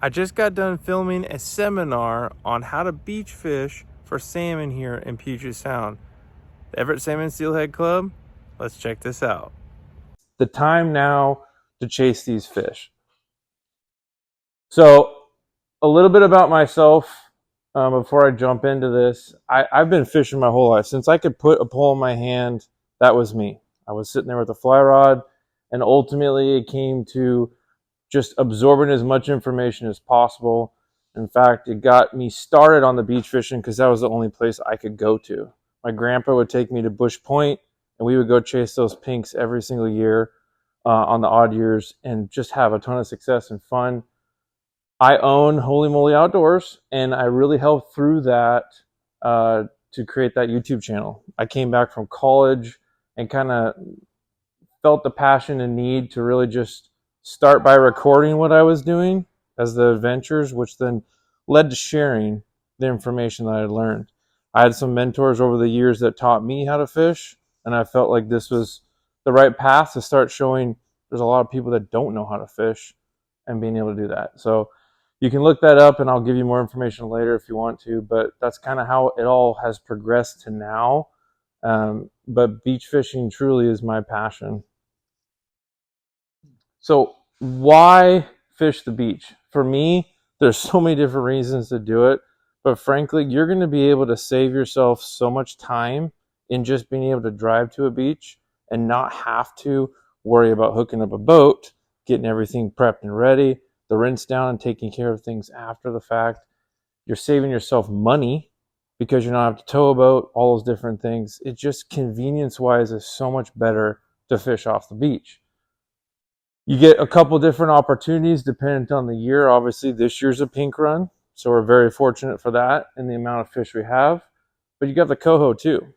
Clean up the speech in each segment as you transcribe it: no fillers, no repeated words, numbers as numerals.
I just got done filming a seminar on how to beach fish for salmon here in Puget Sound. The Everett Salmon Steelhead Club, let's check this out. The time now to chase these fish. So a little bit about myself before I jump into this. I've been fishing my whole life. Since I could put a pole in my hand, that was me. I was sitting there with a fly rod, and ultimately it came to just absorbing as much information as possible. In fact, it got me started on the beach fishing because that was the only place I could go to. My grandpa would take me to Bush Point, and we would go chase those pinks every single year on the odd years and just have a ton of success and fun. I own Holy Moly Outdoors, and I really helped through that to create that YouTube channel. I came back from college and kind of felt the passion and need to really just start by recording what I was doing as the adventures, which then led to sharing the information that I had learned. I had some mentors over the years that taught me how to fish, and I felt like this was the right path to start showing there's a lot of people that don't know how to fish and being able to do that. So you can look that up, and I'll give you more information later if you want to, but that's kind of how it all has progressed to now. But beach fishing truly is my passion. So why fish the beach? For me, there's so many different reasons to do it, but frankly, you're going to be able to save yourself so much time in just being able to drive to a beach and not have to worry about hooking up a boat, getting everything prepped and ready, the rinse down and taking care of things after the fact. You're saving yourself money because you don't have to tow a boat, all those different things. It just convenience-wise is so much better to fish off the beach. You get a couple different opportunities depending on the year. Obviously, this year's a pink run, so we're very fortunate for that and the amount of fish we have. But you got the Coho too.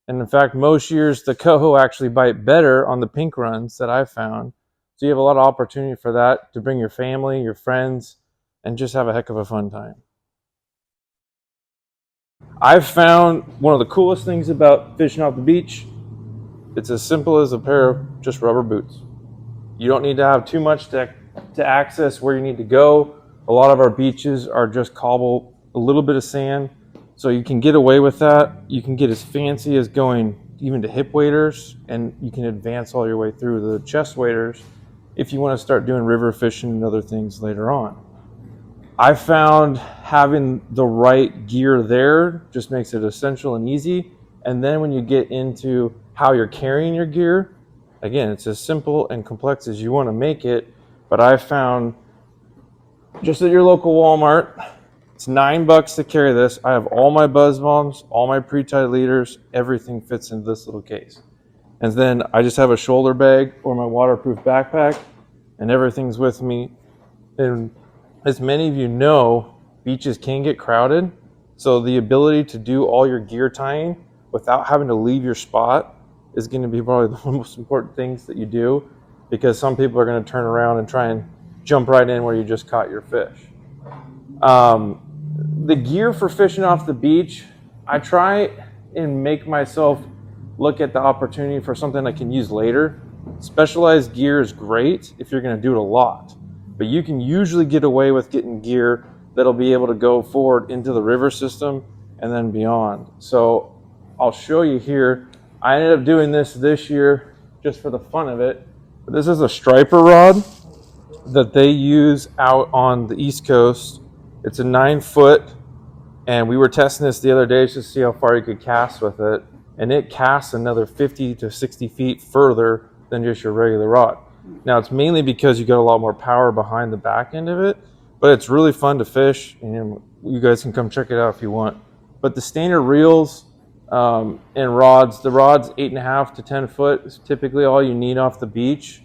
And in fact, most years, the Coho actually bite better on the pink runs that I've found. So you have a lot of opportunity for that to bring your family, your friends, and just have a heck of a fun time. I've found one of the coolest things about fishing off the beach. It's as simple as a pair of just rubber boots. You don't need to have too much to access where you need to go. A lot of our beaches are just cobble, a little bit of sand, so you can get away with that. You can get as fancy as going even to hip waders, and you can advance all your way through the chest waders if you want to start doing river fishing and other things later on. I found having the right gear there just makes it essential and easy. And then when you get into how you're carrying your gear, again, it's as simple and complex as you want to make it, but I found just at your local Walmart, it's $9 to carry this. I have all my buzz bombs, all my pre-tied leaders, everything fits into this little case. And then I just have a shoulder bag or my waterproof backpack, and everything's with me. And as many of you know, beaches can get crowded, so the ability to do all your gear tying without having to leave your spot is going to be probably the most important things that you do, because some people are going to turn around and try and jump right in where you just caught your fish. The gear for fishing off the beach, I try and make myself look at the opportunity for something I can use later. Specialized gear is great if you're going to do it a lot, but you can usually get away with getting gear that'll be able to go forward into the river system and then beyond. So I'll show you here. I ended up doing this year just for the fun of it. But this is a striper rod that they use out on the East Coast. It's a 9-foot, and we were testing this the other day just to see how far you could cast with it. And it casts another 50 to 60 feet further than just your regular rod. Now, it's mainly because you got a lot more power behind the back end of it, but it's really fun to fish, and you guys can come check it out if you want. But the standard reels and rods, the rod's 8.5 to 10 foot is typically all you need off the beach.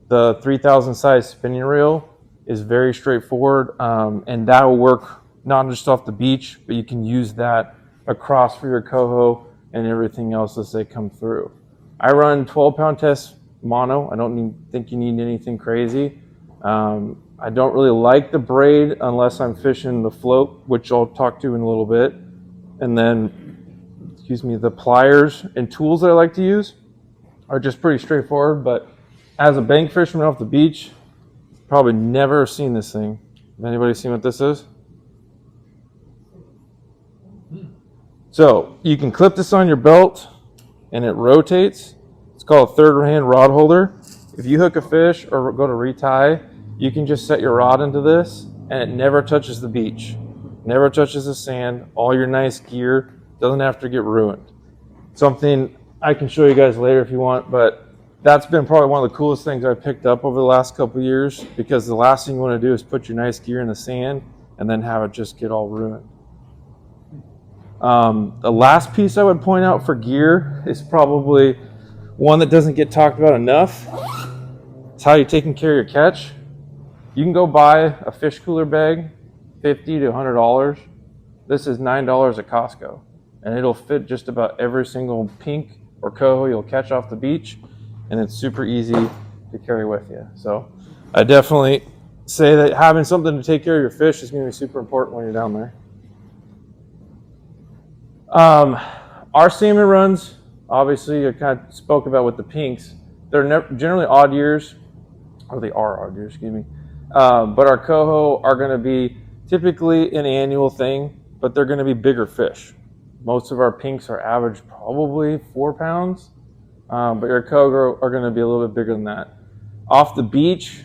The 3000 size spinning reel is very straightforward, and that will work not just off the beach, but you can use that across for your Coho and everything else as they come through. I run 12-pound test mono. I don't think you need anything crazy. I don't really like the braid unless I'm fishing the float, which I'll talk to in a little bit. And then, the pliers and tools that I like to use are just pretty straightforward, but as a bank fisherman off the beach, probably never seen this thing. Anybody seen what this is? So you can clip this on your belt and it rotates. It's called a third hand rod holder. If you hook a fish or go to retie, you can just set your rod into this and it never touches the beach, never touches the sand. All your nice gear doesn't have to get ruined. Something I can show you guys later if you want, but that's been probably one of the coolest things I've picked up over the last couple of years, because the last thing you want to do is put your nice gear in the sand and then have it just get all ruined. The last piece I would point out for gear is probably one that doesn't get talked about enough. It's how you're taking care of your catch. You can go buy a fish cooler bag, $50 to $100. This is $9 at Costco, and it'll fit just about every single pink or coho you'll catch off the beach, and it's super easy to carry with you. So I definitely say that having something to take care of your fish is going to be super important when you're down there. Our salmon runs, obviously I kind of spoke about with the pinks, they're generally odd years, or they are odd years, excuse me. But our coho are going to be typically an annual thing, but they're going to be bigger fish. Most of our pinks are average probably 4 pounds, but your coho are going to be a little bit bigger than that. Off the beach,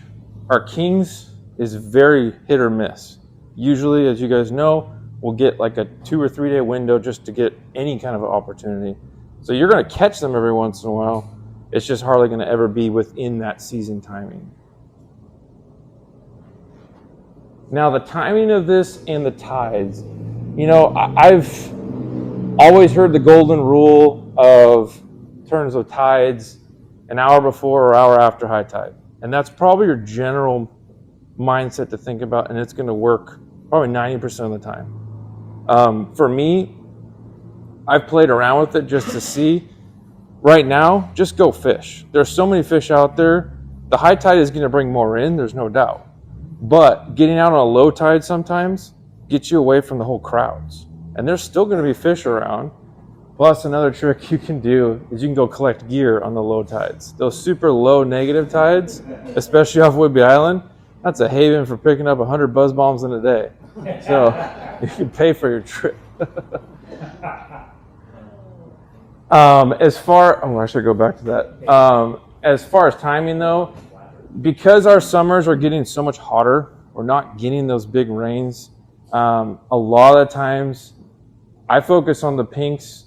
our kings is very hit or miss. Usually, as you guys know, we'll get like a 2 or 3 day window just to get any kind of opportunity. So you're going to catch them every once in a while. It's just hardly going to ever be within that season timing. Now the timing of this and the tides, you know, I've always heard the golden rule of terms of tides an hour before or hour after high tide. And that's probably your general mindset to think about, and it's going to work probably 90% of the time. For me, I've played around with it just to see. Right now, just go fish. There's so many fish out there. The high tide is going to bring more in, there's no doubt. But getting out on a low tide sometimes gets you away from the whole crowds. And there's still going to be fish around. Plus, another trick you can do is you can go collect gear on the low tides. Those super low negative tides, especially off Whidbey Island, that's a haven for picking up 100 buzz bombs in a day. So you can pay for your trip. I should go back to that. As far as timing though, because our summers are getting so much hotter, we're not getting those big rains. A lot of times I focus on the pinks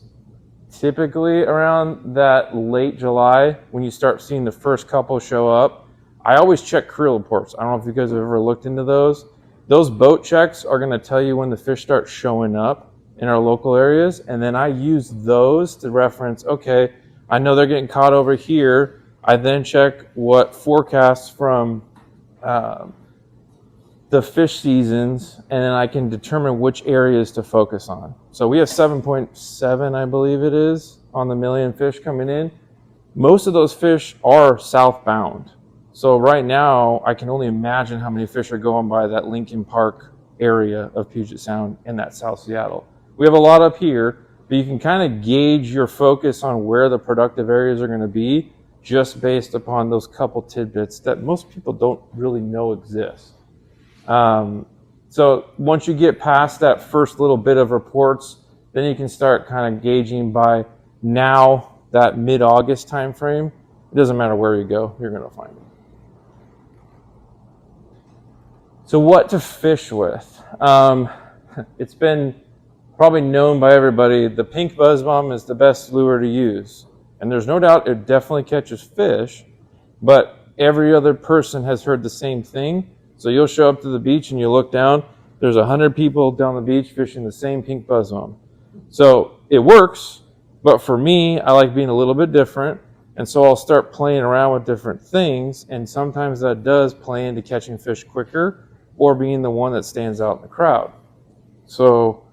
typically around that late July when you start seeing the first couple show up. I always check creel reports. I don't know if you guys have ever looked into those. Those boat checks are going to tell you when the fish start showing up in our local areas, and then I use those to reference, okay, I know they're getting caught over here. I then check what forecasts from the fish seasons, and then I can determine which areas to focus on. So we have 7.7, I believe it is, on the million fish coming in. Most of those fish are southbound. So right now, I can only imagine how many fish are going by that Lincoln Park area of Puget Sound and that South Seattle. We have a lot up here, but you can kind of gauge your focus on where the productive areas are going to be just based upon those couple tidbits that most people don't really know exist. So once you get past that first little bit of reports, then you can start kind of gauging by now that mid-August time frame. It doesn't matter where you go, you're going to find it. So what to fish with? It's been probably known by everybody, the pink buzz bomb is the best lure to use. And there's no doubt it definitely catches fish, but every other person has heard the same thing. So you'll show up to the beach and you look down, there's 100 people down the beach fishing the same pink buzz bomb. So it works, but for me, I like being a little bit different. And so I'll start playing around with different things, and sometimes that does play into catching fish quicker or being the one that stands out in the crowd. So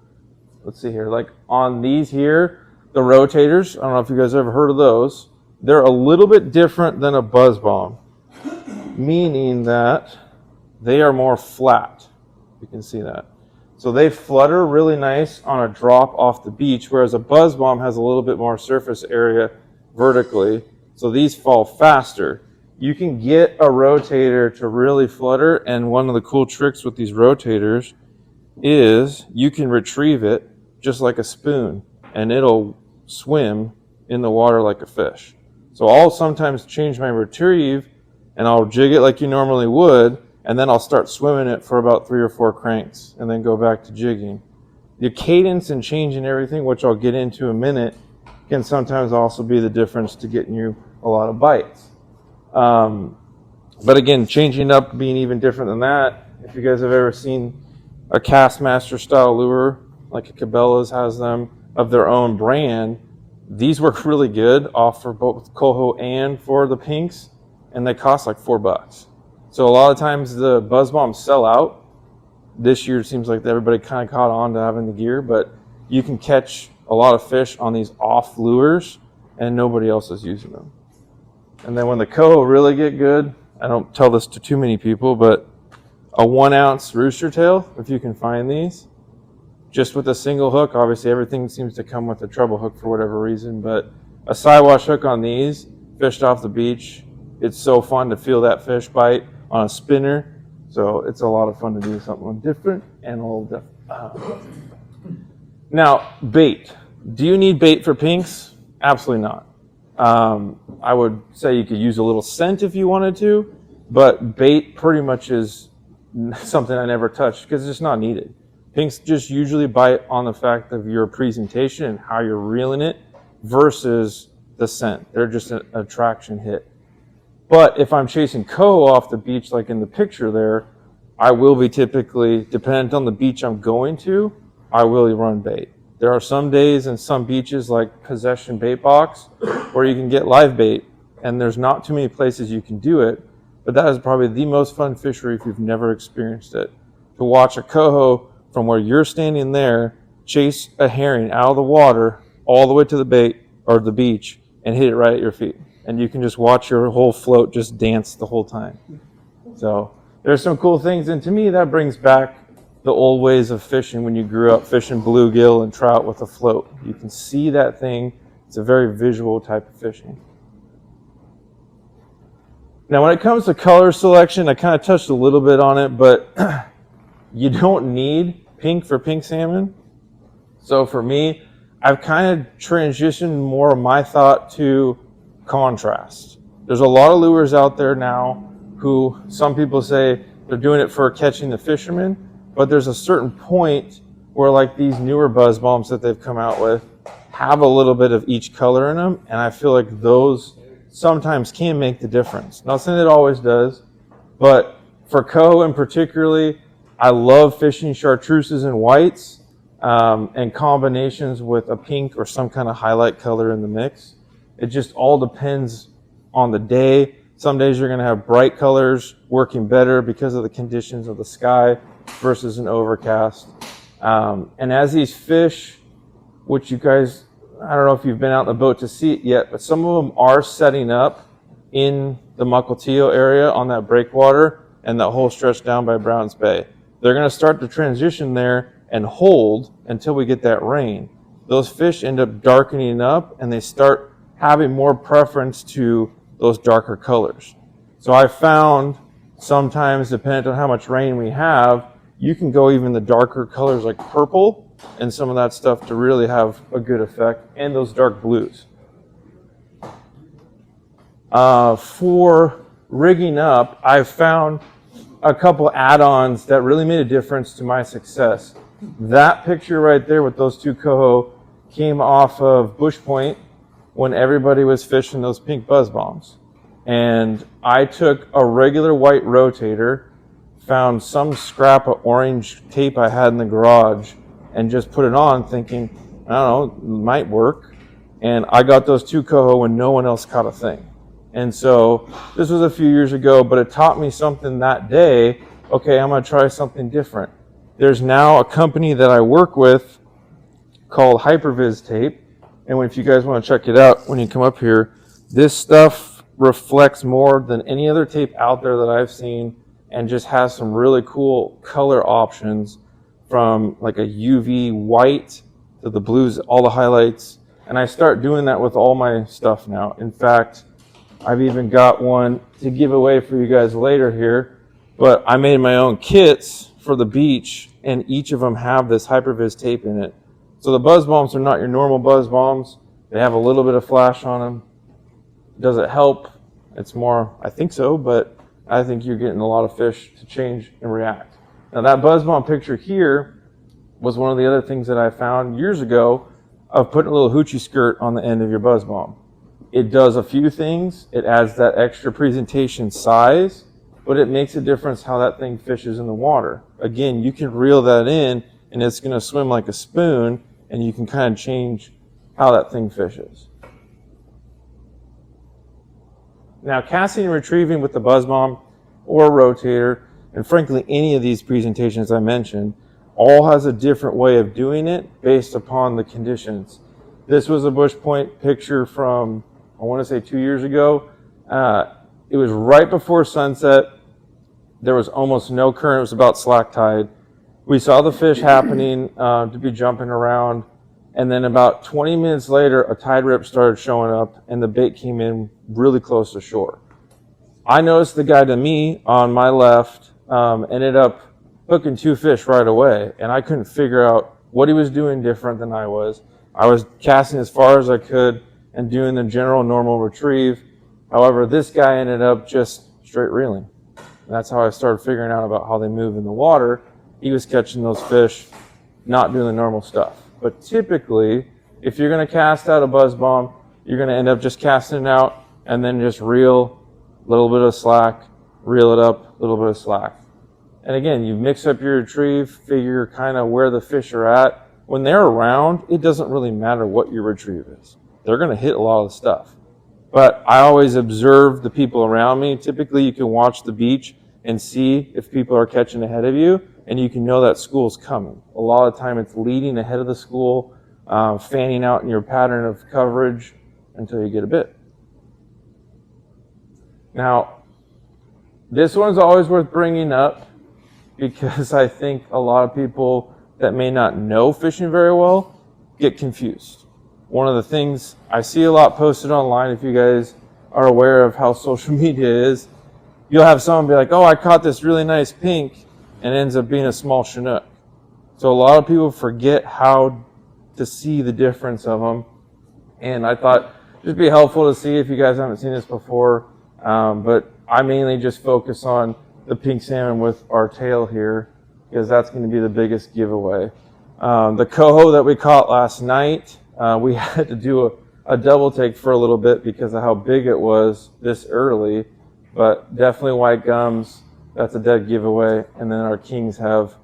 let's see here, like on these here, the rotators, I don't know if you guys ever heard of those. They're a little bit different than a buzz bomb, meaning that they are more flat. You can see that. So they flutter really nice on a drop off the beach, whereas a buzz bomb has a little bit more surface area vertically. So these fall faster. you can get a rotator to really flutter, and one of the cool tricks with these rotators is you can retrieve it just like a spoon, and it'll swim in the water like a fish. So I'll sometimes change my retrieve, and I'll jig it like you normally would, and then I'll start swimming it for about 3 or 4 cranks, and then go back to jigging. The cadence and changing everything, which I'll get into in a minute, can sometimes also be the difference to getting you a lot of bites. But again, changing up, being even different than that, if you guys have ever seen a Castmaster style lure, like a Cabela's has them of their own brand, these work really good off for both Coho and for the pinks, and they cost like $4. So a lot of times the buzz bombs sell out. This year it seems like everybody kind of caught on to having the gear, but you can catch a lot of fish on these off lures and nobody else is using them. And then when the Coho really get good, I don't tell this to too many people, but a 1 ounce rooster tail, if you can find these, just with a single hook. Obviously everything seems to come with a treble hook for whatever reason, but a sidewash hook on these, fished off the beach, it's so fun to feel that fish bite on a spinner. So it's a lot of fun to do something different and a little different. Now, bait. Do you need bait for pinks? Absolutely not. I would say you could use a little scent if you wanted to, but bait pretty much is something I never touch because it's just not needed. Pinks just usually bite on the fact of your presentation and how you're reeling it versus the scent. They're just an attraction hit. But if I'm chasing Coho off the beach, like in the picture there, I will be typically, dependent on the beach I'm going to, I will run bait. There are some days and some beaches like Possession Bait Box where you can get live bait, and there's not too many places you can do it, but that is probably the most fun fishery if you've never experienced it. To watch a Coho from where you're standing there chase a herring out of the water all the way to the bait or the beach and hit it right at your feet. And you can just watch your whole float just dance the whole time. So there's some cool things, and to me that brings back the old ways of fishing when you grew up fishing bluegill and trout with a float. You can see that thing. It's a very visual type of fishing. Now when it comes to color selection, I kind of touched a little bit on it, but you don't need pink for pink salmon. So for me, I've kind of transitioned more of my thought to contrast. There's a lot of lures out there now who some people say they're doing it for catching the fishermen, but there's a certain point where like these newer buzz bombs that they've come out with have a little bit of each color in them, and I feel like those sometimes can make the difference. Not saying it always does, but for Coho in particularly, I love fishing chartreuses and whites and combinations with a pink or some kind of highlight color in the mix. It just all depends on the day. Some days you're going to have bright colors working better because of the conditions of the sky versus an overcast. And as these fish, which you guys, I don't know if you've been out in the boat to see it yet, but some of them are setting up in the Mukilteo area on that breakwater and that whole stretch down by Browns Bay. They're going to start to transition there and hold until we get that rain. Those fish end up darkening up and they start having more preference to those darker colors. So I found sometimes, depending on how much rain we have, you can go even the darker colors like purple and some of that stuff to really have a good effect, and those dark blues. For rigging up, I've found a couple add-ons that really made a difference to my success. That picture right there with those two Coho came off of Bush Point when everybody was fishing those pink buzz bombs. And I took a regular white rotator, found some scrap of orange tape I had in the garage, and just put it on thinking, I don't know, it might work. And I got those two Coho when no one else caught a thing. And so this was a few years ago, but it taught me something that day. Okay, I'm going to try something different. There's now a company that I work with called Hypervis Tape. And if you guys want to check it out when you come up here, this stuff reflects more than any other tape out there that I've seen, and just has some really cool color options from like a UV white to the blues, all the highlights. And I start doing that with all my stuff now. In fact, I've even got one to give away for you guys later here, but I made my own kits for the beach, and each of them have this Hypervis tape in it. So the buzz bombs are not your normal buzz bombs. They have a little bit of flash on them. Does it help? It's more, I think so, but I think you're getting a lot of fish to change and react. Now that buzz bomb picture here was one of the other things that I found years ago of putting a little hoochie skirt on the end of your buzz bomb. It does a few things. It adds that extra presentation size, but it makes a difference how that thing fishes in the water. Again, you can reel that in and it's going to swim like a spoon, and you can kind of change how that thing fishes. Now, casting and retrieving with the buzz bomb or rotator, and frankly any of these presentations I mentioned, all has a different way of doing it based upon the conditions. This was a bush point picture from, I want to say 2 years ago. It was right before sunset. There was almost no current. It was about slack tide. We saw the fish happening to be jumping around, and then about 20 minutes later, a tide rip started showing up, and the bait came in really close to shore. I noticed the guy to me on my left ended up hooking 2 fish right away, and I couldn't figure out what he was doing different than I was. I was casting as far as I could and doing the general normal retrieve. However, this guy ended up just straight reeling. And that's how I started figuring out about how they move in the water. He was catching those fish, not doing the normal stuff. But typically, if you're going to cast out a buzz bomb, you're going to end up just casting it out and then just reel a little bit of slack, reel it up, a little bit of slack. And again, you mix up your retrieve, figure kind of where the fish are at. When they're around, it doesn't really matter what your retrieve is. They're going to hit a lot of the stuff. But I always observe the people around me. Typically, you can watch the beach and see if people are catching ahead of you, and you can know that school's coming. A lot of the time, it's leading ahead of the school, fanning out in your pattern of coverage until you get a bit. Now, this one's always worth bringing up because I think a lot of people that may not know fishing very well get confused. One of the things I see a lot posted online, if you guys are aware of how social media is, you'll have someone be like, oh, I caught this really nice pink, and it ends up being a small Chinook. So a lot of people forget how to see the difference of them. And I thought it'd be helpful to see if you guys haven't seen this before. But I mainly just focus on the pink salmon with our tail here, because that's going to be the biggest giveaway. The coho that we caught last night, we had to do a double take for a little bit because of how big it was this early, but definitely white gums. That's a dead giveaway. And then our kings have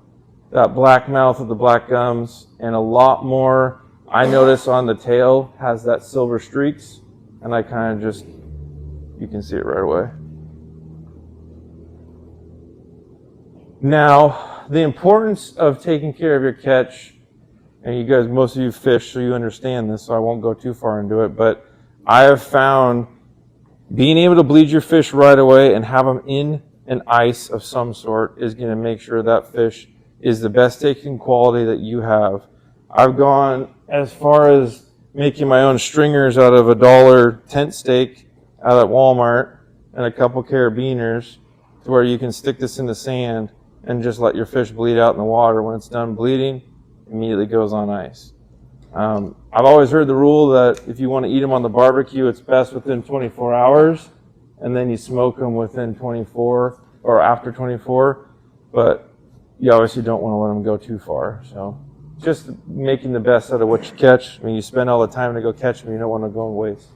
that black mouth with the black gums, and a lot more. I notice on the tail has that silver streaks, and I kind of just, you can see it right away. Now, the importance of taking care of your catch, and you guys, most of you fish, so you understand this, so I won't go too far into it, but I have found being able to bleed your fish right away and have them in an ice of some sort is going to make sure that fish is the best tasting quality that you have. I've gone as far as making my own stringers out of $1 tent stake out at Walmart and a couple carabiners, to where you can stick this in the sand and just let your fish bleed out in the water. When it's done bleeding, immediately goes on ice. I've always heard the rule that if you want to eat them on the barbecue, it's best within 24 hours, and then you smoke them within 24 or after 24, but you obviously don't want to let them go too far. So just making the best out of what you catch. I mean, you spend all the time to go catch them, you don't want to go and waste.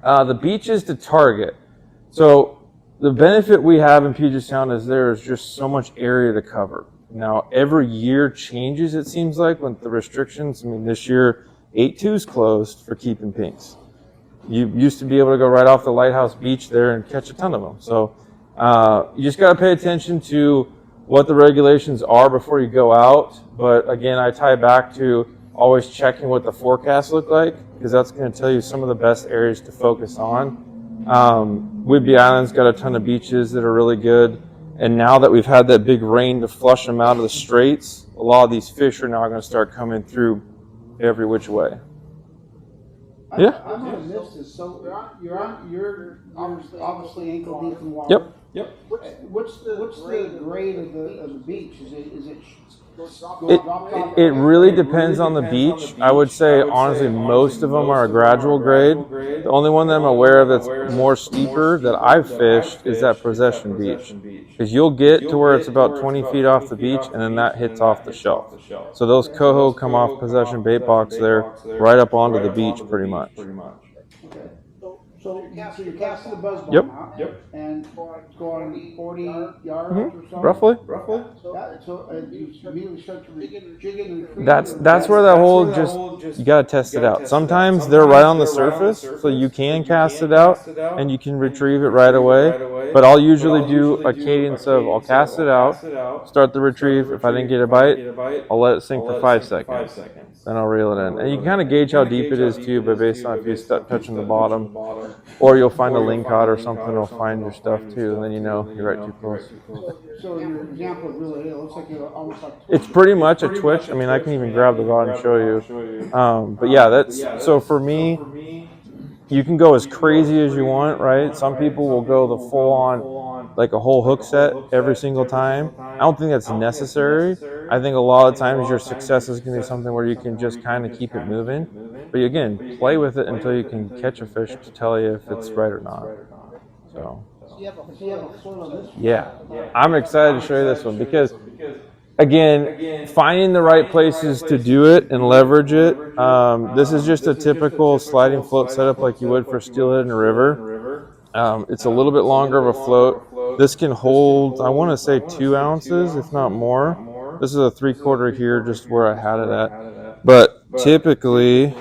The beaches to target. So the benefit we have in Puget Sound is there is just so much area to cover. Now, every year changes, it seems like, with the restrictions. I mean, this year, 8-2 is closed for keeping pinks. You used to be able to go right off the Lighthouse Beach there and catch a ton of them. So you just got to pay attention to what the regulations are before you go out. But again, I tie back to always checking what the forecasts look like, because that's going to tell you some of the best areas to focus on. Whidbey Island's got a ton of beaches that are really good. And now that we've had that big rain to flush them out of the straits, a lot of these fish are now going to start coming through every which way. Yeah. I might have missed this. So you're obviously ankle deep in water. Yep. What's the grade of the beach? Is it It drop top? it really depends on the beach. I would say honestly most of them are a gradual grade. The only one that I'm aware of that's more steeper that I've fished is that Possession Beach. Because you'll get to where it's about 20 feet off the beach and then that hits off the shelf. So those coho come off Possession bait box there right up onto the beach pretty much. Okay. So you're casting the buzz Yep. bomb out. And going 40 yards or so. Roughly. So you immediately start to jig it and retrieve. That's where that whole you gotta test it out. Sometimes they're right on the surface, so you can cast it out and you can retrieve it right away. But I'll usually do a cadence of I'll cast it out, start the retrieve. If I didn't get a bite, I'll let it sink for 5 seconds. Then I'll reel it in. And you can kind of gauge how deep it is too, but based on if you start touching the bottom, or you'll find a lingcod or something, it'll find your stuff too, and then you know you're right too close. So your example really, it looks like you're almost like it's pretty much a twitch. I mean, I can even grab the rod and show you. But yeah, that's so for me. You can go as crazy as you want, right? Some people will go the full on, like a whole hook set every single time. I don't think that's necessary. I think a lot of times your success is going to be something where you can just kind of keep it moving. But again, play with it until you can catch a fish to tell you if it's right or not. So, yeah, I'm excited to show you this one because, again, finding the right places to do it and leverage it. This is just a typical sliding float setup like you would for steelhead in a river. It's a little bit longer of a float. This can hold, I want to say 2 ounces, if not more. This is a 3/4 here, just where I had it at. But typically,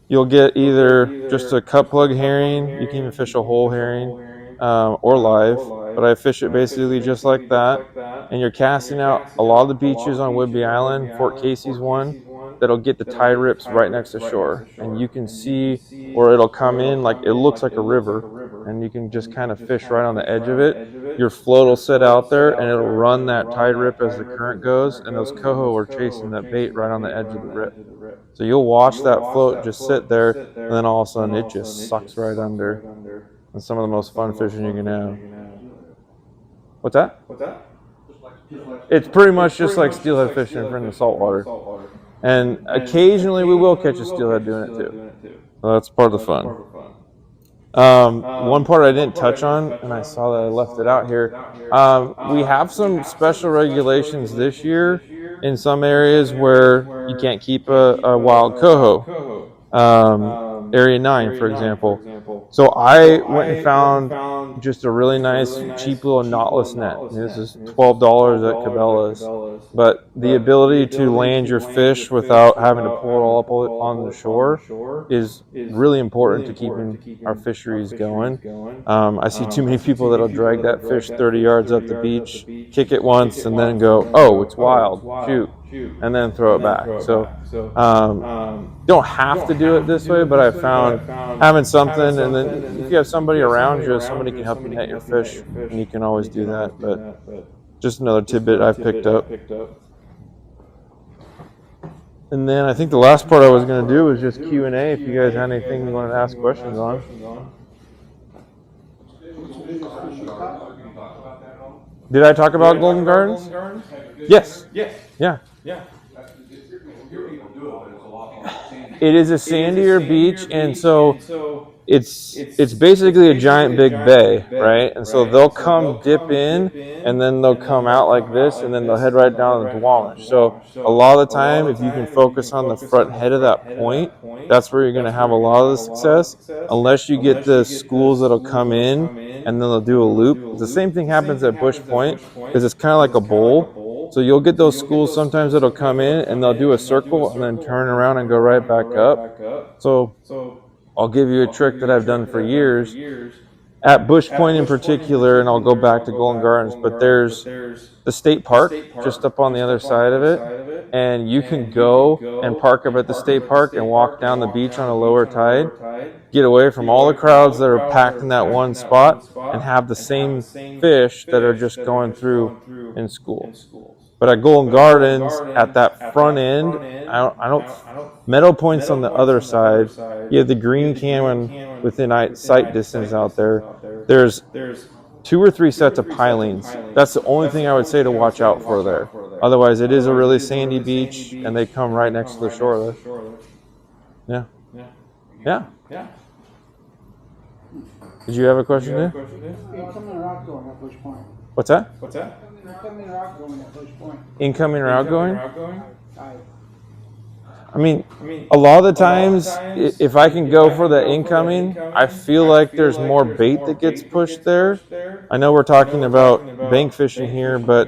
you'll get either just a cut plug herring. You can even fish a whole herring or live. But I fish it basically just like that. And you're casting out a lot of the beaches on Whidbey Island. Fort Casey's one that'll get the tide rips right next to shore. And you can see where it'll come in like it looks like a river. And you can just kind of fish right on the edge of it. Your float will sit out there and it'll run that tide rip as the current goes. And those coho are chasing that bait right on the edge of the rip. So you'll watch that float just sit there, and then all of a sudden it just sucks right under. And some of the most fun fishing you can have. What's that? It's pretty much just like steelhead fishing in the saltwater. And occasionally we will catch a steelhead doing it too. So that's part of the fun. One part I didn't touch on, and I saw that I left it out here. We have some special regulations this year in some areas where you can't keep a wild coho. Area 9, for example. So I went and found just a really nice, cheap little knotless net. This is $12 at Cabela's. But the ability to land your fish without having to pull it all up on the shore is really important to keeping our fisheries going. I see too many people that'll drag that fish 30 yards up the beach, kick it once, and then go, oh, it's wild, shoot, and then throw it back. So don't have to do it this way, but I found having something, and then if you have somebody around you, somebody can help you net your fish, and you can always do that. But just another tidbit I've picked up. And then I think the last part I was going to do was just Q&A if you guys had anything you wanted to ask questions on. Did I talk about Golden Gardens? Yes. Yeah. It is a sandier beach, and so it's basically a giant big bay, right? And so they'll come dip in, and then they'll come out like this, and then they'll head right down the Duwamish. So a lot of the time, if you can focus on the front head of that point, that's where you're going to have a lot of the success, unless you get the schools that'll come in, and then they'll do a loop. The same thing happens at Bush Point, because it's kind of like a bowl. So you'll get those schools sometimes that'll come in, and they'll do a circle, and then turn around and go right back up. So I'll give you a trick that I've done for years at Bush Point in particular, and I'll go back to Golden Gardens, but there's the state park just up on the other side of it, and you can go and park up at the state park and walk down the beach on a lower tide, get away from all the crowds that are packed in that one spot, and have the same fish that are just going through in school. But at Golden Gardens, at that front end, I don't Meadow Point's on the other side. You have the Green Canyon within sight distance out there. There's 2 or 3 sets of pilings. That's the only thing I would say to watch out for there. Otherwise, it is a really sandy beach, and they come right next to the shore there. Yeah. Did you have a question there? Incoming or outgoing at which point? What's that? Incoming or outgoing at which point? Incoming or outgoing? Tide. I mean, a lot of the times, if I can go for the incoming, I feel like there's more bait that gets pushed there. I know we're talking about bank fishing here, but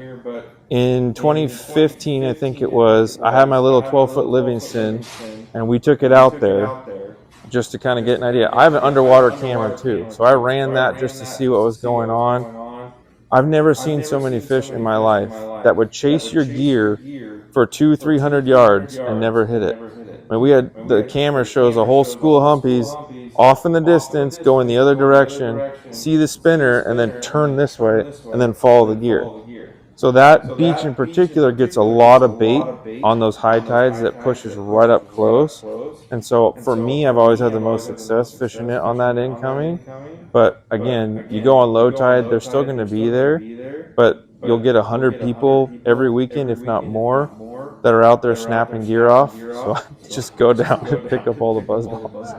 in 2015, I think it was, I had my little 12-foot Livingston, and we took it out there just to kind of get an idea. I have an underwater camera too, so I ran that just to see what was going on. I've never seen so many fish in my life that would chase your gear for 200-300 yards and never hit it. I mean, we had, the camera shows a whole school of humpies off in the distance, go in the other direction, see the spinner, and then turn this way, and then follow the gear. So that beach in particular gets a lot of bait on those high tides that pushes right up close. And so for me, I've always had the most success fishing it on that incoming. But again, you go on low tide, they're still going to be there, but you'll get 100 people every weekend, if not more, that are out there snapping gear off. So just go down and pick up all the buzz balls.